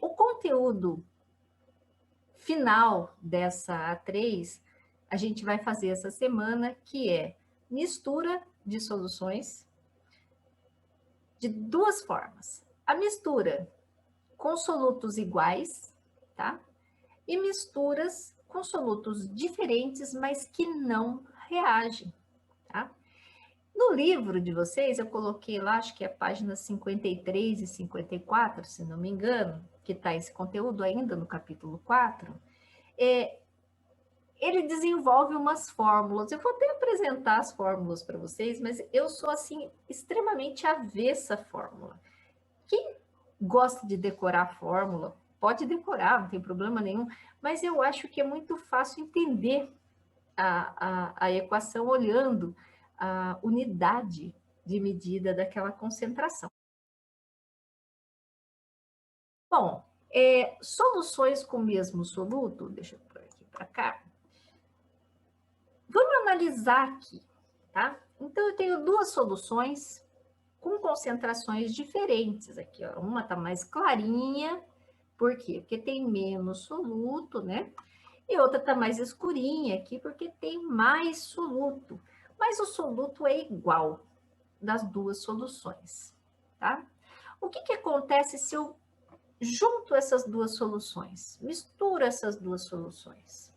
O conteúdo final dessa A3, a gente vai fazer essa semana, que é mistura de soluções de duas formas. A mistura com solutos iguais, tá? E misturas com solutos diferentes, mas que não reagem, tá? No livro de vocês, eu coloquei lá, acho que é a página 53 e 54, se não me engano, que está esse conteúdo ainda no capítulo 4, ele desenvolve umas fórmulas. Eu vou até apresentar as fórmulas para vocês, mas eu sou, assim, extremamente avessa à fórmula. Quem gosta de decorar fórmula, pode decorar, não tem problema nenhum, mas eu acho que é muito fácil entender a equação olhando a unidade de medida daquela concentração. Bom, soluções com o mesmo soluto, deixa eu pôr aqui para cá. Vamos analisar aqui, tá? Então, eu tenho duas soluções com concentrações diferentes aqui, ó. Uma está mais clarinha, por quê? Porque tem menos soluto, né? E outra está mais escurinha aqui, porque tem mais soluto. Mas o soluto é igual das duas soluções, tá? O que acontece se eu junto essas duas soluções? Misturo essas duas soluções.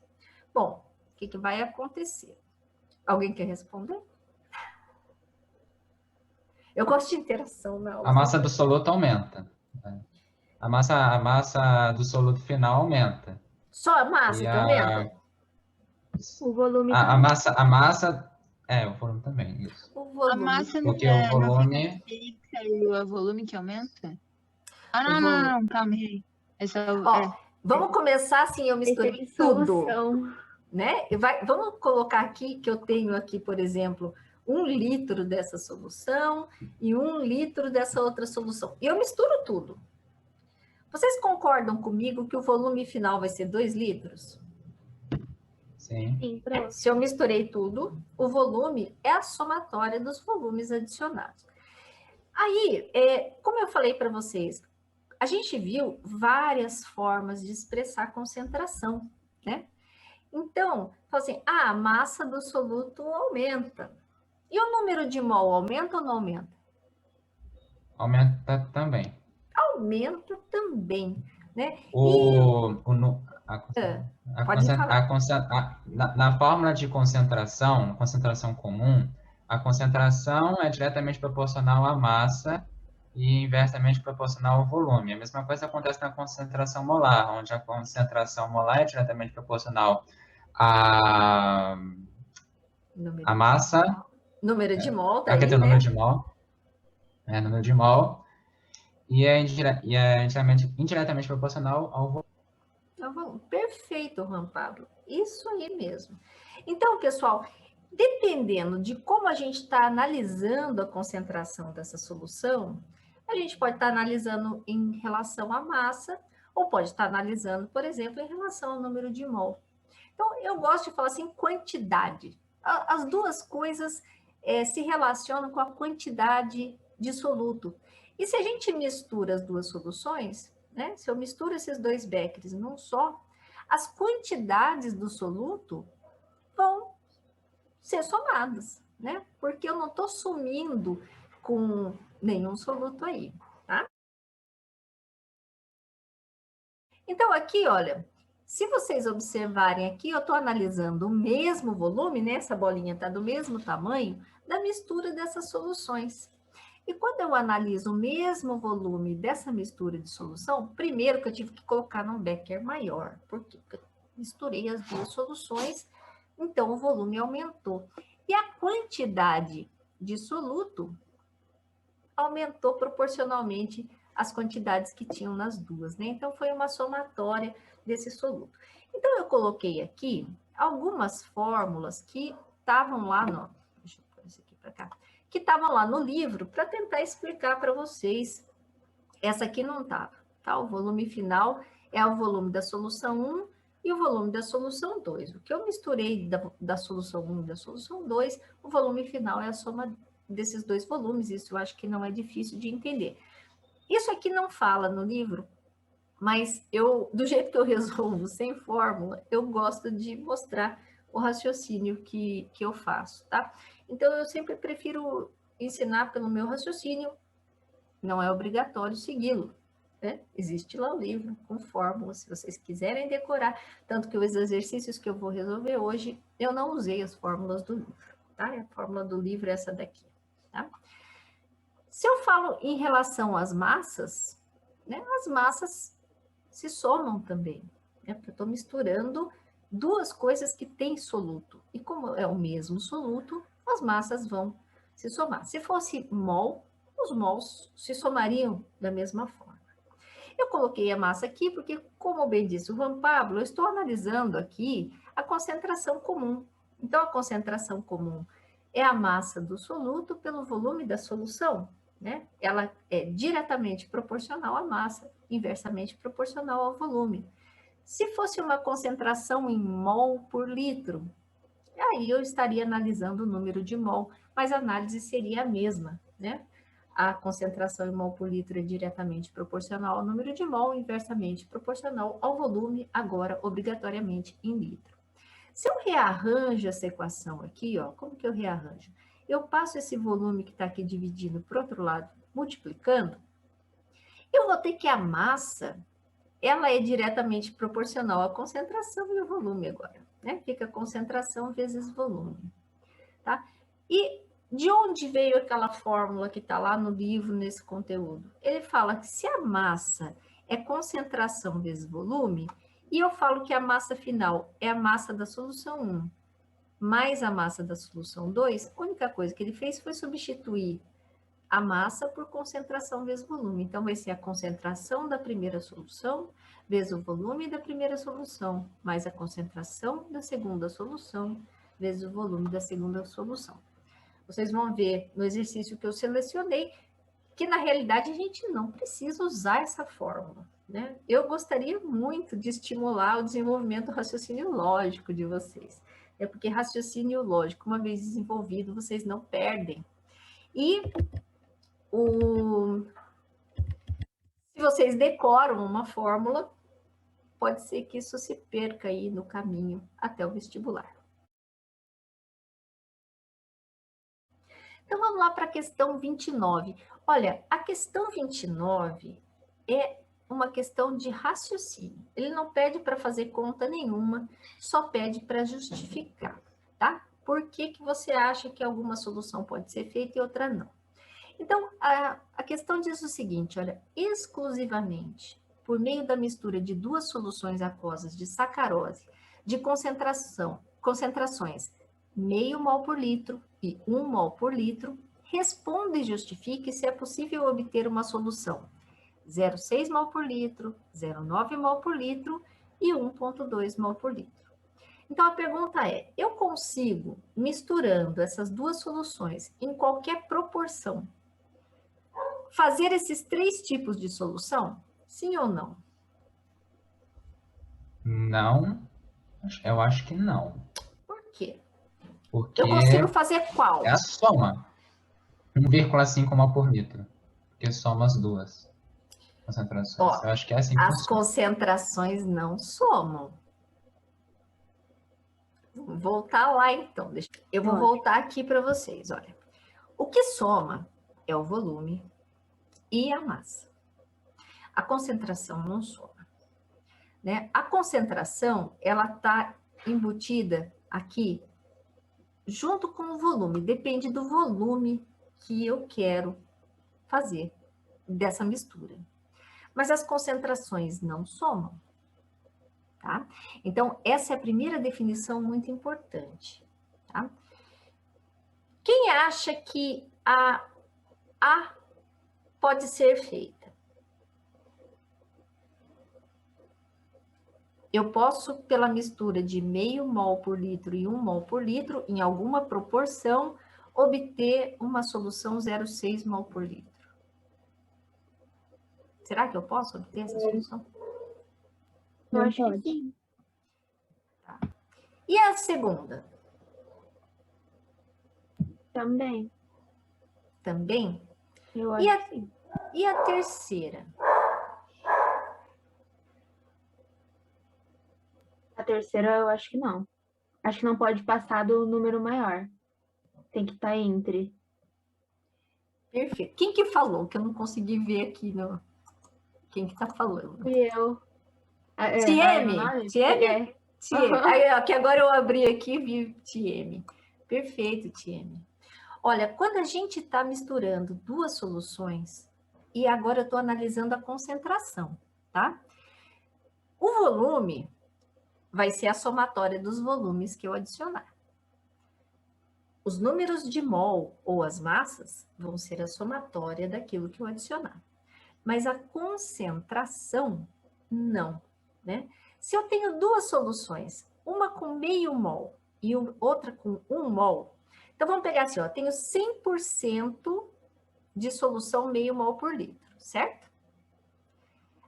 Bom, o que vai acontecer? Alguém quer responder? Eu gosto de interação na aula. A massa do soluto aumenta. A massa do soluto final aumenta. Só a massa que aumenta? O volume a massa... o volume também, isso. O volume. A massa Porque o volume... não fica e o volume que aumenta? Não, calma aí. Vamos começar assim, eu misturei tudo. Né? Vamos colocar aqui que eu tenho aqui, por exemplo, 1 litro dessa solução e 1 litro dessa outra solução. E eu misturo tudo. Vocês concordam comigo que o volume final vai ser 2 litros? Sim. Se eu misturei tudo, o volume é a somatória dos volumes adicionados. Aí, como eu falei para vocês, a gente viu várias formas de expressar concentração, né? Então, assim, a massa do soluto aumenta. E o número de mol aumenta ou não aumenta? Aumenta também. Aumenta também, né? Na fórmula de concentração, concentração comum, a concentração é diretamente proporcional à massa e inversamente proporcional ao volume. A mesma coisa acontece na concentração molar, onde a concentração molar é diretamente proporcional à massa. Número de mol, tá aí, né? Número de mol. Número de mol. E é indiretamente proporcional ao volume. Perfeito, Juan Pablo. Isso aí mesmo. Então, pessoal, dependendo de como a gente está analisando a concentração dessa solução, a gente pode estar analisando em relação à massa, ou pode estar analisando, por exemplo, em relação ao número de mol. Então, eu gosto de falar assim, quantidade. As duas coisas se relacionam com a quantidade de soluto. E se a gente mistura as duas soluções, né? Se eu misturo esses 2 Becquerels num só, as quantidades do soluto vão ser somadas, né? Porque eu não estou sumindo com nenhum soluto aí, tá? Então, aqui, olha, se vocês observarem aqui, eu estou analisando o mesmo volume, né? Essa bolinha está do mesmo tamanho da mistura dessas soluções. E quando eu analiso o mesmo volume dessa mistura de solução, primeiro que eu tive que colocar num Becker maior. Por quê? Porque eu misturei as duas soluções, então o volume aumentou. E a quantidade de soluto aumentou proporcionalmente às quantidades que tinham nas duas, né? Então, foi uma somatória desse soluto. Então, eu coloquei aqui algumas fórmulas que estavam lá no... Deixa eu pôr isso aqui para cá. Que estavam lá no livro para tentar explicar para vocês. Essa aqui não estava, tá? O volume final é o volume da solução 1 e o volume da solução 2. O que eu misturei da solução 1 e da solução 2, o volume final é a soma desses 2 volumes. Isso eu acho que não é difícil de entender. Isso aqui não fala no livro, Mas do jeito que eu resolvo sem fórmula, eu gosto de mostrar o raciocínio que eu faço, tá? Então, eu sempre prefiro ensinar pelo meu raciocínio, não é obrigatório segui-lo, né? Existe lá o livro com fórmulas, se vocês quiserem decorar, tanto que os exercícios que eu vou resolver hoje, eu não usei as fórmulas do livro, tá? A fórmula do livro é essa daqui, tá? Se eu falo em relação às massas, né? As massas se somam também, né? Porque eu estou misturando duas coisas que têm soluto. E como é o mesmo soluto, as massas vão se somar. Se fosse mol, os mols se somariam da mesma forma. Eu coloquei a massa aqui porque, como bem disse o Juan Pablo, eu estou analisando aqui a concentração comum. Então, a concentração comum é a massa do soluto pelo volume da solução, né? Ela é diretamente proporcional à massa, inversamente proporcional ao volume. Se fosse uma concentração em mol por litro, aí eu estaria analisando o número de mol, mas a análise seria a mesma, né? A concentração em mol por litro é diretamente proporcional ao número de mol, inversamente proporcional ao volume, agora obrigatoriamente em litro. Se eu rearranjo essa equação aqui, ó, como que eu rearranjo? Eu passo esse volume que está aqui dividindo para o outro lado, multiplicando, eu vou ter que a massa, ela é diretamente proporcional à concentração e ao volume agora, né? Fica concentração vezes volume, tá? E de onde veio aquela fórmula que está lá no livro, nesse conteúdo? Ele fala que se a massa é concentração vezes volume, e eu falo que a massa final é a massa da solução 1 mais a massa da solução 2, a única coisa que ele fez foi substituir a massa por concentração vezes volume. Então, vai ser a concentração da primeira solução vezes o volume da primeira solução, mais a concentração da segunda solução vezes o volume da segunda solução. Vocês vão ver no exercício que eu selecionei que, na realidade, a gente não precisa usar essa fórmula, né? Eu gostaria muito de estimular o desenvolvimento do raciocínio lógico de vocês. É porque raciocínio lógico, uma vez desenvolvido, vocês não perdem. E se vocês decoram uma fórmula, pode ser que isso se perca aí no caminho até o vestibular. Então, vamos lá para a questão 29. Olha, a questão 29 é uma questão de raciocínio. Ele não pede para fazer conta nenhuma, só pede para justificar, tá? Por que que você acha que alguma solução pode ser feita e outra não? Então, a questão diz o seguinte, olha, exclusivamente por meio da mistura de duas soluções aquosas de sacarose de concentrações meio mol por litro e 1 mol por litro, responda e justifique se é possível obter uma solução 0,6 mol por litro, 0,9 mol por litro e 1,2 mol por litro. Então, a pergunta é, eu consigo, misturando essas duas soluções em qualquer proporção, fazer esses três tipos de solução? Sim ou não? Não, eu acho que não. Por quê? Porque Eu consigo fazer qual? é a soma. 1,5 mol por litro. Porque soma as duas concentrações. Ó, Eu acho que é assim que as funciona. concentrações não somam. Vamos voltar lá, então. Eu vou voltar aqui para vocês, olha. O que soma é o volume e a massa. A concentração não soma, né? A concentração, ela está embutida aqui junto com o volume. Depende do volume que eu quero fazer dessa mistura. Mas as concentrações não somam. Tá? Então, essa é a primeira definição muito importante. Tá? Quem acha que a pode ser feita? Eu posso, pela mistura de meio mol por litro e 1 mol por litro, em alguma proporção, obter uma solução 0,6 mol por litro. Será que eu posso obter essa solução? Eu acho que sim. Tá. E a segunda? Também. Também? Eu acho que sim. E a terceira? A terceira eu acho que não. Acho que não pode passar do número maior. Tem que estar entre. Perfeito. Quem que falou? Que eu não consegui ver aqui. No... Quem que tá falando? Fui eu. Tieme. Tieme? É. Tieme. Aí, ó, que agora eu abri aqui e vi Tieme. Perfeito, Tieme. Olha, quando a gente está misturando duas soluções, e agora eu estou analisando a concentração, tá? O volume vai ser a somatória dos volumes que eu adicionar. Os números de mol ou as massas vão ser a somatória daquilo que eu adicionar. Mas a concentração, não, né? Se eu tenho duas soluções, uma com meio mol e outra com 1 mol, então vamos pegar assim, ó, tenho 100% de solução meio mol por litro, certo?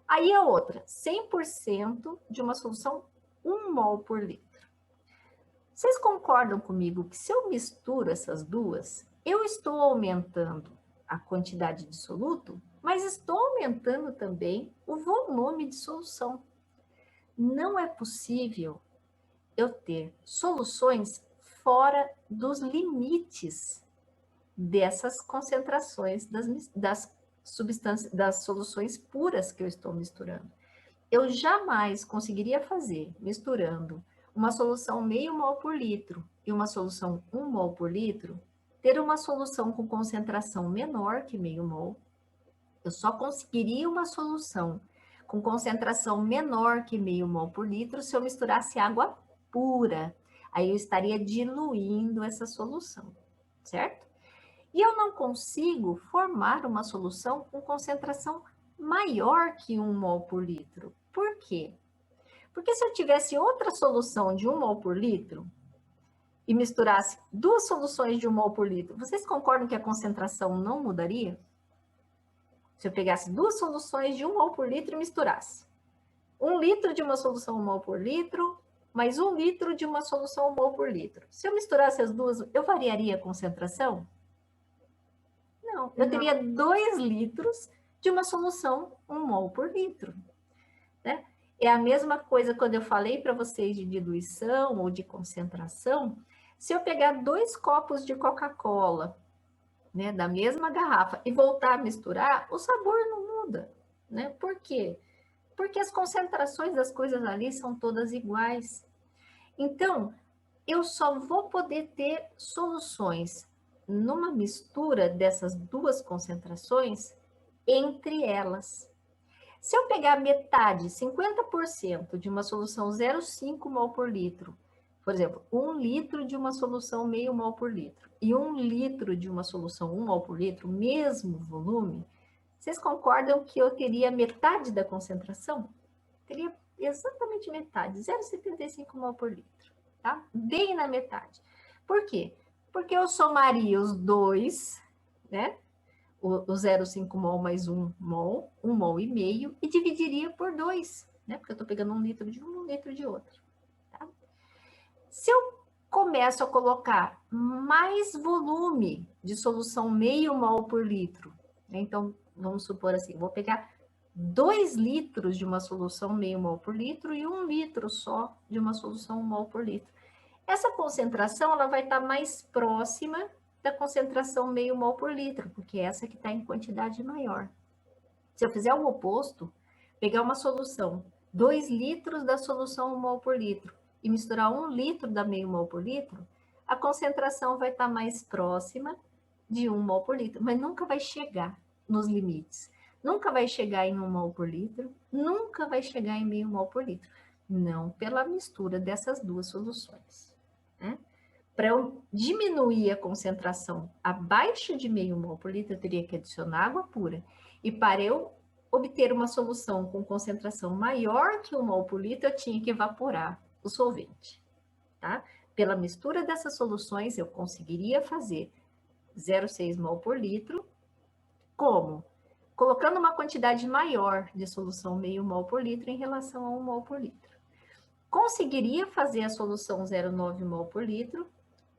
Aí a outra, 100% de uma solução 1 mol por litro. Vocês concordam comigo que se eu misturo essas duas, eu estou aumentando a quantidade de soluto, mas estou aumentando também o volume de solução. Não é possível eu ter soluções fora dos limites dessas concentrações das substâncias, das soluções puras que eu estou misturando. Eu jamais conseguiria fazer, misturando uma solução meio mol por litro e uma solução 1 mol por litro, ter uma solução com concentração menor que meio mol. Eu só conseguiria uma solução com concentração menor que meio mol por litro se eu misturasse água pura. Aí eu estaria diluindo essa solução, certo? E eu não consigo formar uma solução com concentração maior que 1 mol por litro. Por quê? Porque se eu tivesse outra solução de 1 mol por litro e misturasse duas soluções de 1 mol por litro, vocês concordam que a concentração não mudaria? Se eu pegasse duas soluções de 1 mol por litro e misturasse 1 litro de uma solução 1 mol por litro, mais 1 litro de uma solução 1 mol por litro. Se eu misturasse as duas, eu variaria a concentração? Não, eu teria 2 litros de uma solução 1 mol por litro, né? É a mesma coisa quando eu falei para vocês de diluição ou de concentração. Se eu pegar 2 copos de Coca-Cola, né, da mesma garrafa, e voltar a misturar, o sabor não muda, né? Por quê? Porque as concentrações das coisas ali são todas iguais. Então, eu só vou poder ter soluções numa mistura dessas duas concentrações entre elas. Se eu pegar metade, 50% de uma solução 0,5 mol por litro, por exemplo, 1 litro de uma solução meio mol por litro e 1 litro de uma solução 1 mol por litro, mesmo volume, vocês concordam que eu teria metade da concentração? Teria exatamente metade, 0,75 mol por litro, tá? Bem na metade. Por quê? Porque eu somaria os dois, né? O 0,5 mol mais 1 mol e meio, e dividiria por 2, né? Porque eu estou pegando 1 litro de um, 1 litro de outro. Tá? Se eu começo a colocar mais volume de solução meio mol por litro, né? Então, vamos supor assim, vou pegar 2 litros de uma solução meio mol por litro e 1 litro só de uma solução 1 mol por litro. Essa concentração ela vai estar mais próxima da concentração meio mol por litro, porque é essa que está em quantidade maior. Se eu fizer o oposto, pegar uma solução, 2 litros da solução 1 mol por litro, e misturar 1 litro da meio mol por litro, a concentração vai estar mais próxima de 1 mol por litro, mas nunca vai chegar nos limites. Nunca vai chegar em 1 mol por litro, nunca vai chegar em meio mol por litro. Não pela mistura dessas duas soluções, né? Para eu diminuir a concentração abaixo de meio mol por litro, eu teria que adicionar água pura. E para eu obter uma solução com concentração maior que 1 mol por litro, eu tinha que evaporar o solvente, tá? Pela mistura dessas soluções, eu conseguiria fazer 0,6 mol por litro. Como? Colocando uma quantidade maior de solução meio mol por litro em relação a 1 mol por litro. Conseguiria fazer a solução 0,9 mol por litro.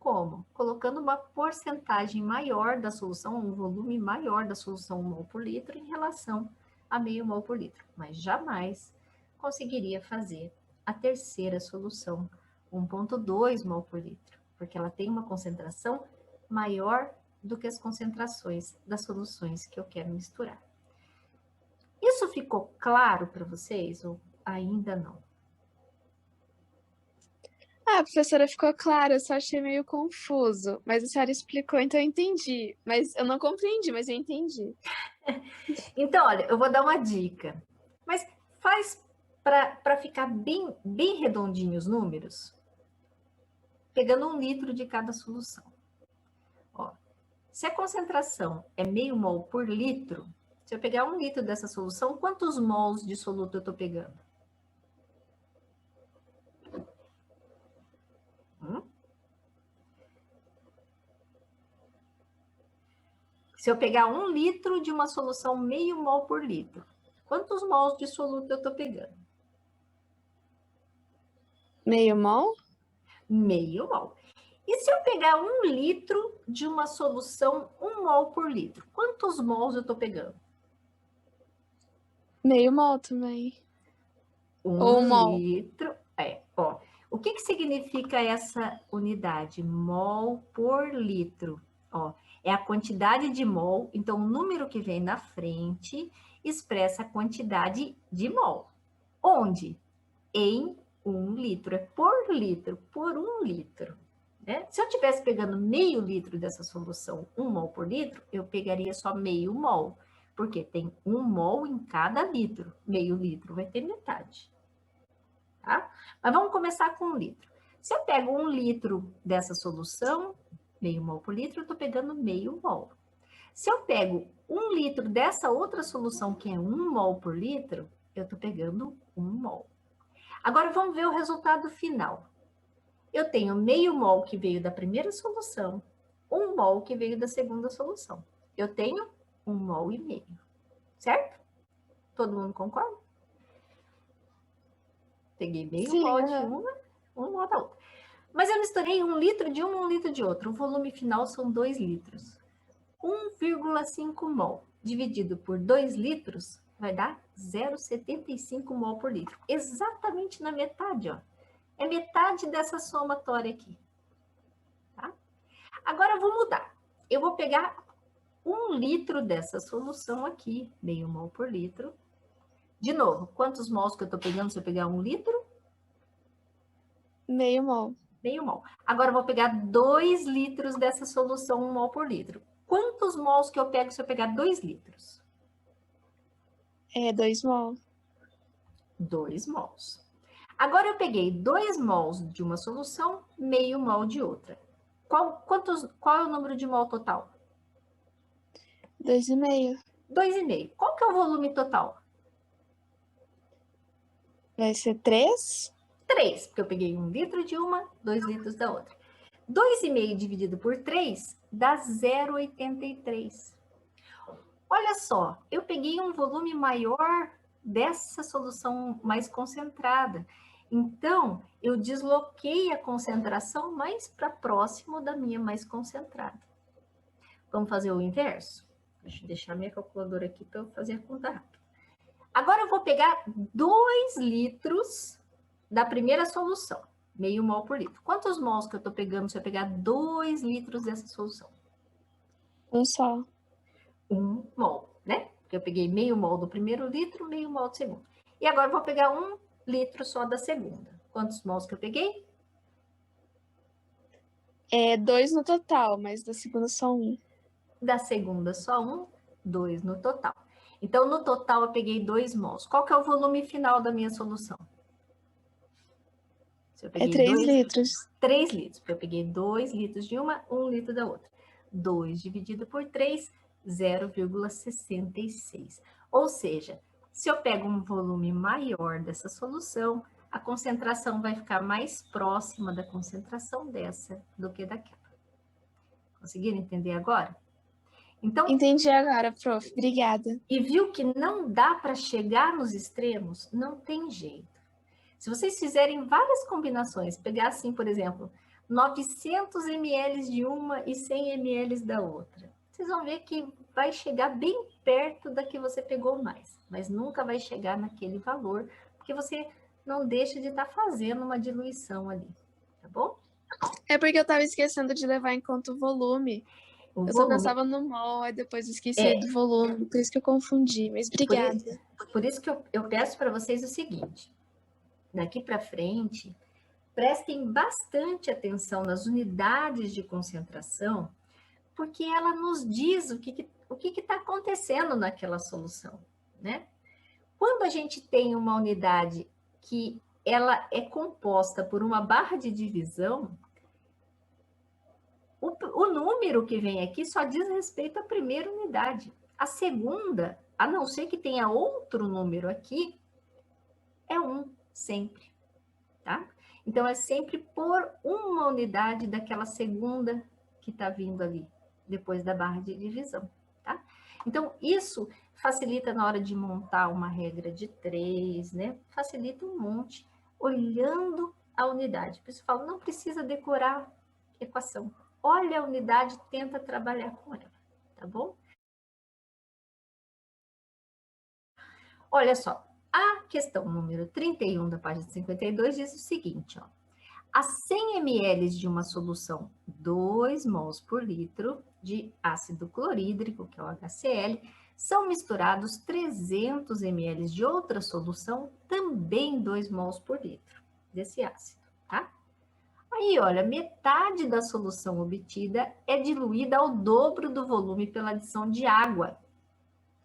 Como? Colocando uma porcentagem maior da solução, um volume maior da solução 1 mol por litro em relação a meio mol por litro. Mas jamais conseguiria fazer a terceira solução, 1,2 mol por litro, porque ela tem uma concentração maior do que as concentrações das soluções que eu quero misturar. Isso ficou claro para vocês ou ainda não? Ah, professora, ficou claro, eu só achei meio confuso. Mas a senhora explicou, então eu entendi. Mas eu não compreendi, mas eu entendi. Então, olha, eu vou dar uma dica. Mas faz para ficar bem redondinho os números, pegando 1 litro de cada solução. Ó, se a concentração é meio mol por litro, se eu pegar 1 litro dessa solução, quantos mols de soluto eu estou pegando? Se eu pegar 1 litro de uma solução meio mol por litro, quantos mols de soluto eu estou pegando? Meio mol? Meio mol. E se eu pegar 1 litro de uma solução 1 mol por litro, quantos mols eu estou pegando? Meio mol também. 1 Ou mol. litro. Ó. O que significa essa unidade? Mol por litro. Ó, é a quantidade de mol, então o número que vem na frente expressa a quantidade de mol. Onde? Em 1 litro. É por litro, por 1 litro. Né? Se eu estivesse pegando meio litro dessa solução, 1 mol por litro, eu pegaria só meio mol, porque tem 1 mol em cada litro. Meio litro vai ter metade. Tá? Mas vamos começar com 1 litro. Se eu pego 1 litro dessa solução, meio mol por litro, eu estou pegando meio mol. Se eu pego 1 litro dessa outra solução, que é 1 mol por litro, eu estou pegando 1 mol. Agora, vamos ver o resultado final. Eu tenho meio mol que veio da primeira solução, 1 mol que veio da segunda solução. Eu tenho 1 mol e meio, certo? Todo mundo concorda? Peguei meio mol de uma, 1 mol da outra. Mas eu misturei 1 litro de uma, 1 litro de outra. O volume final são 2 litros. 1,5 mol dividido por 2 litros vai dar 0,75 mol por litro. Exatamente na metade, ó. É metade dessa somatória aqui. Tá? Agora eu vou mudar. Eu vou pegar 1 litro dessa solução aqui, meio mol por litro. De novo, quantos mols que eu estou pegando se eu pegar 1 litro? Meio mol. Meio mol. Agora eu vou pegar 2 litros dessa solução, 1 mol por litro. Quantos mols que eu pego se eu pegar 2 litros? 2 mol. 2 mols. Agora eu peguei 2 mols de uma solução, meio mol de outra. Qual é o número de mol total? 2,5. 2,5. Qual que é o volume total? Vai ser 3? 3, porque eu peguei 1 litro de uma, 2 litros da outra. 2,5 dividido por 3 dá 0,83. Olha só, eu peguei um volume maior dessa solução mais concentrada. Então, eu desloquei a concentração mais para próximo da minha mais concentrada. Vamos fazer o inverso? Deixa eu deixar minha calculadora aqui para eu fazer a conta rápida. Agora eu vou pegar 2 litros da primeira solução, meio mol por litro. Quantos mols que eu estou pegando se eu pegar 2 litros dessa solução? 1 só. 1 mol, né? Porque eu peguei meio mol do primeiro litro, meio mol do segundo. E agora eu vou pegar 1 litro só da segunda. Quantos mols que eu peguei? 2 no total, mas da segunda só 1. Da segunda só 1, 2 no total. Então, no total, eu peguei 2 mols. Qual que é o volume final da minha solução? Se eu peguei 3 litros. 3 litros. Porque eu peguei 2 litros de uma, 1 litro da outra. 2 dividido por 3, 0,66. Ou seja, se eu pego um volume maior dessa solução, a concentração vai ficar mais próxima da concentração dessa do que daquela. Conseguiram entender agora? Então, Entendi agora, prof. Obrigada. E viu que não dá para chegar nos extremos? Não tem jeito. Se vocês fizerem várias combinações, pegar assim, por exemplo, 900 ml de uma e 100 ml da outra, vocês vão ver que vai chegar bem perto da que você pegou mais, mas nunca vai chegar naquele valor, porque você não deixa de estar fazendo uma diluição ali, tá bom? É porque eu tava esquecendo de levar em conta o volume. O Eu só volume. pensava no mol, aí depois esqueci do volume, por isso que eu confundi, mas Por obrigada. por isso que eu peço para vocês o seguinte, daqui para frente, prestem bastante atenção nas unidades de concentração, porque ela nos diz o que está acontecendo naquela solução, né? Quando a gente tem uma unidade que ela é composta por uma barra de divisão, o número que vem aqui só diz respeito à primeira unidade. A segunda, a não ser que tenha outro número aqui, é 1 sempre, tá? Então, é sempre por uma unidade daquela segunda que está vindo ali, depois da barra de divisão, tá? Então, isso facilita na hora de montar uma regra de 3, né? Facilita um monte, olhando a unidade. Por isso eu falo, não precisa decorar equação. Olha a unidade, tenta trabalhar com ela, tá bom? Olha só, a questão número 31 da página 52 diz o seguinte, ó. A 100 ml de uma solução 2 mols por litro de ácido clorídrico, que é o HCl, são misturados 300 ml de outra solução, também 2 mols por litro desse ácido, tá? Aí, olha, metade da solução obtida é diluída ao dobro do volume pela adição de água.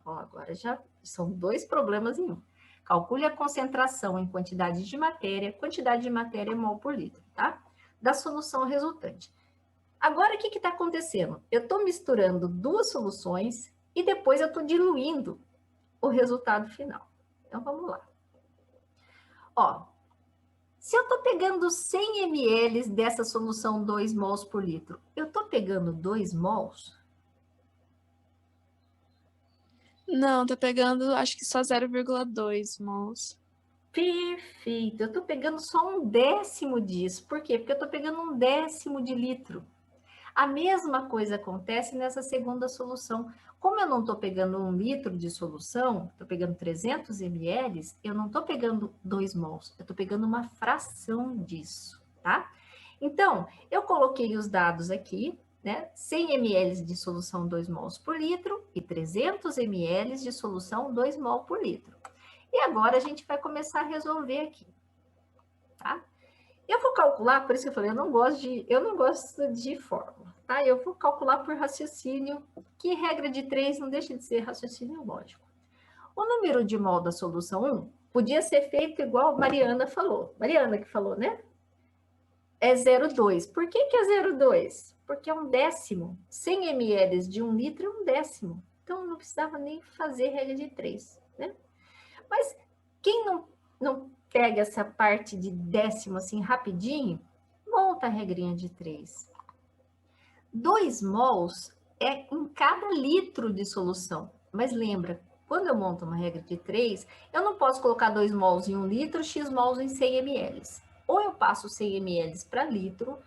Ó, agora já são 2 problemas em um. Calcule a concentração em quantidade de matéria é mol por litro, tá? Da solução resultante. Agora, o que está acontecendo? Eu estou misturando 2 soluções e depois eu estou diluindo o resultado final. Então, vamos lá. Ó, se eu estou pegando 100 ml dessa solução 2 mols por litro, eu estou pegando 2 mols? Não, tá pegando, acho que só 0,2 mols. Perfeito. Eu estou pegando só 1/10 disso. Por quê? Porque eu estou pegando 1/10 de litro. A mesma coisa acontece nessa segunda solução. Como eu não estou pegando 1 litro de solução, estou pegando 300 ml, eu não estou pegando 2 mols, eu estou pegando uma fração disso, tá? Então, eu coloquei os dados aqui, né? 100 ml de solução 2 mols por litro e 300 ml de solução 2 mol por litro. E agora a gente vai começar a resolver aqui, tá? Eu vou calcular, por isso que eu falei, eu não gosto de fórmula, tá? Eu vou calcular por raciocínio, que regra de 3 não deixa de ser raciocínio lógico. O número de mol da solução 1 podia ser feito igual Mariana falou. Mariana que falou, né? É 0,2. Por que é 0,2? Porque é 1/10. 100 ml de 1 litro é 1/10. Então, não precisava nem fazer regra de 3, né? Mas quem não pega essa parte de décimo assim rapidinho, monta a regrinha de 3. 2 mols é em cada litro de solução. Mas lembra, quando eu monto uma regra de 3, eu não posso colocar 2 mols em 1 litro, x mols em 100 ml. Ou eu passo 100 ml para litro,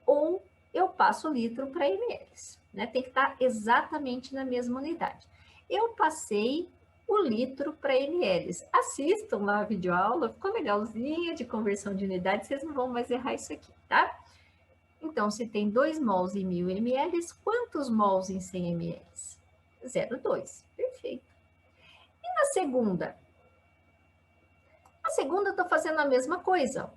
ou eu passo litro para ml. Né? Tem que estar exatamente na mesma unidade. Eu passei o litro para ml. Assistam lá a videoaula, ficou legalzinha de conversão de unidade, vocês não vão mais errar isso aqui, tá? Então, se tem 2 mols em 1000 ml, quantos mols em 100 ml? 0,2. Perfeito. E na segunda? Na segunda, eu estou fazendo a mesma coisa.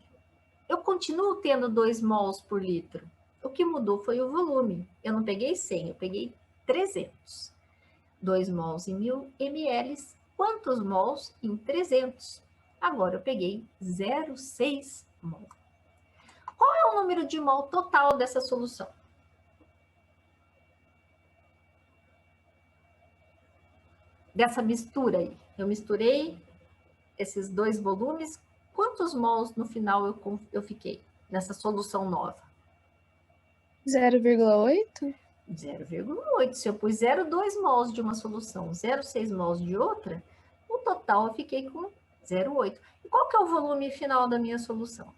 Eu continuo tendo 2 mols por litro. O que mudou foi o volume. Eu não peguei 100, eu peguei 300. 2 mols em 1000 ml, quantos mols em 300? Agora eu peguei 0,6 mol. Qual é o número de mol total dessa solução? Dessa mistura aí. Eu misturei esses 2 volumes. Quantos mols no final eu fiquei nessa solução nova? 0,8? 0,8. Se eu pus 0,2 mols de uma solução, 0,6 mols de outra, no total eu fiquei com 0,8. E qual que é o volume final da minha solução?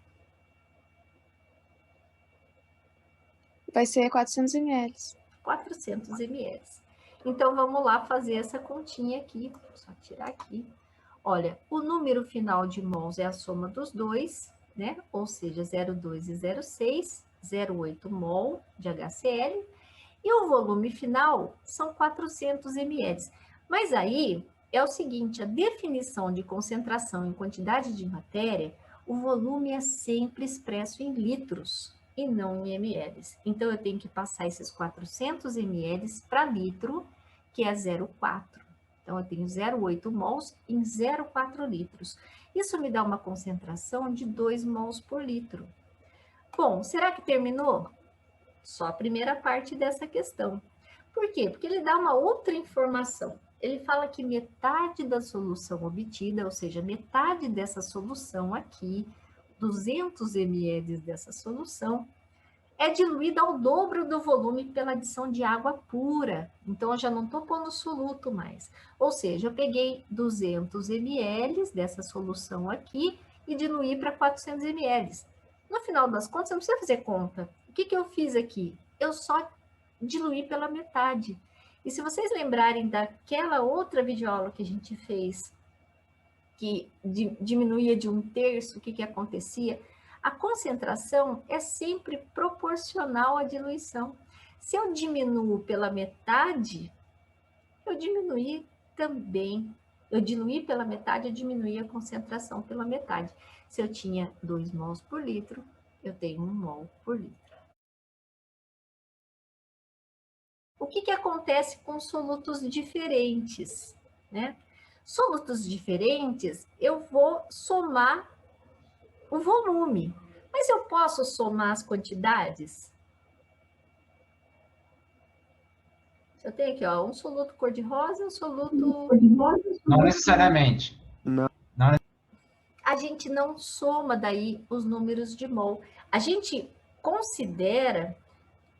Vai ser 400 ml. 400 ml. Então, vamos lá fazer essa continha aqui. Vou só tirar aqui. Olha, o número final de mols é a soma dos dois, né? Ou seja, 0,2 e 0,6, 0,8 mol de HCl. E o volume final são 400 ml. Mas aí é o seguinte, a definição de concentração em quantidade de matéria, o volume é sempre expresso em litros e não em ml. Então, eu tenho que passar esses 400 ml para litro, que é 0,4. Então, eu tenho 0,8 mols em 0,4 litros. Isso me dá uma concentração de 2 mols por litro. Bom, será que terminou? Só a primeira parte dessa questão. Por quê? Porque ele dá uma outra informação. Ele fala que metade da solução obtida, ou seja, metade dessa solução aqui, 200 ml dessa solução, é diluída ao dobro do volume pela adição de água pura. Então, eu já não estou pondo soluto mais. Ou seja, eu peguei 200 ml dessa solução aqui e diluí para 400 ml. No final das contas, você não precisa fazer conta. O que eu fiz aqui? Eu só diluí pela metade. E se vocês lembrarem daquela outra videoaula que a gente fez, que diminuía de 1/3, o que acontecia? A concentração é sempre proporcional à diluição. Se eu diminuo pela metade, eu diminuí também. Eu diluí pela metade, eu diminuí a concentração pela metade. Se eu tinha 2 mols por litro, eu tenho 1 mol por litro. O que acontece com solutos diferentes, né? Solutos diferentes, eu vou somar o volume. Mas eu posso somar as quantidades? Eu tenho aqui, ó, um soluto cor-de-rosa e um soluto... Não necessariamente. A gente não soma daí os números de mol. A gente considera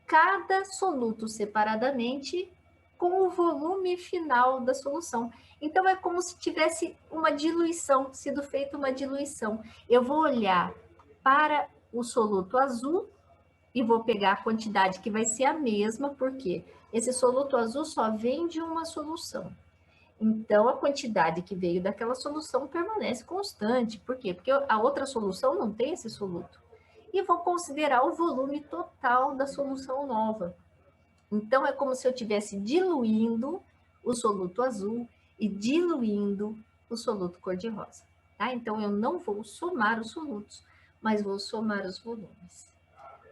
cada soluto separadamente com o volume final da solução. Então, é como se tivesse uma diluição, sido feita uma diluição. Eu vou olhar para o soluto azul e vou pegar a quantidade que vai ser a mesma, porque esse soluto azul só vem de uma solução. Então, a quantidade que veio daquela solução permanece constante. Por quê? Porque a outra solução não tem esse soluto. E vou considerar o volume total da solução nova. Então, é como se eu estivesse diluindo o soluto azul e diluindo o soluto cor-de-rosa. Tá? Então, eu não vou somar os solutos, mas vou somar os volumes.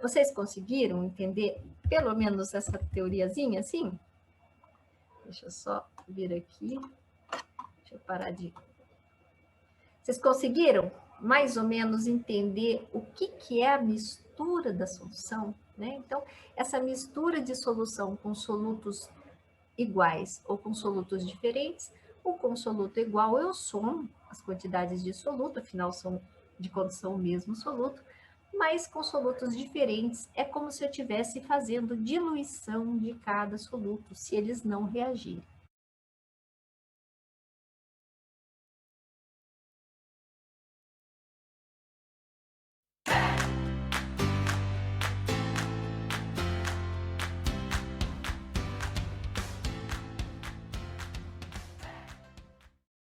Vocês conseguiram entender pelo menos essa teoriazinha assim? Deixa eu só vir aqui. Deixa eu parar de... Vocês conseguiram mais ou menos entender o que é a mistura da solução? Né? Então, essa mistura de solução com solutos iguais ou com solutos diferentes, ou com soluto igual, eu somo as quantidades de soluto, afinal são de condição o mesmo soluto, mas com solutos diferentes, é como se eu estivesse fazendo diluição de cada soluto, se eles não reagirem.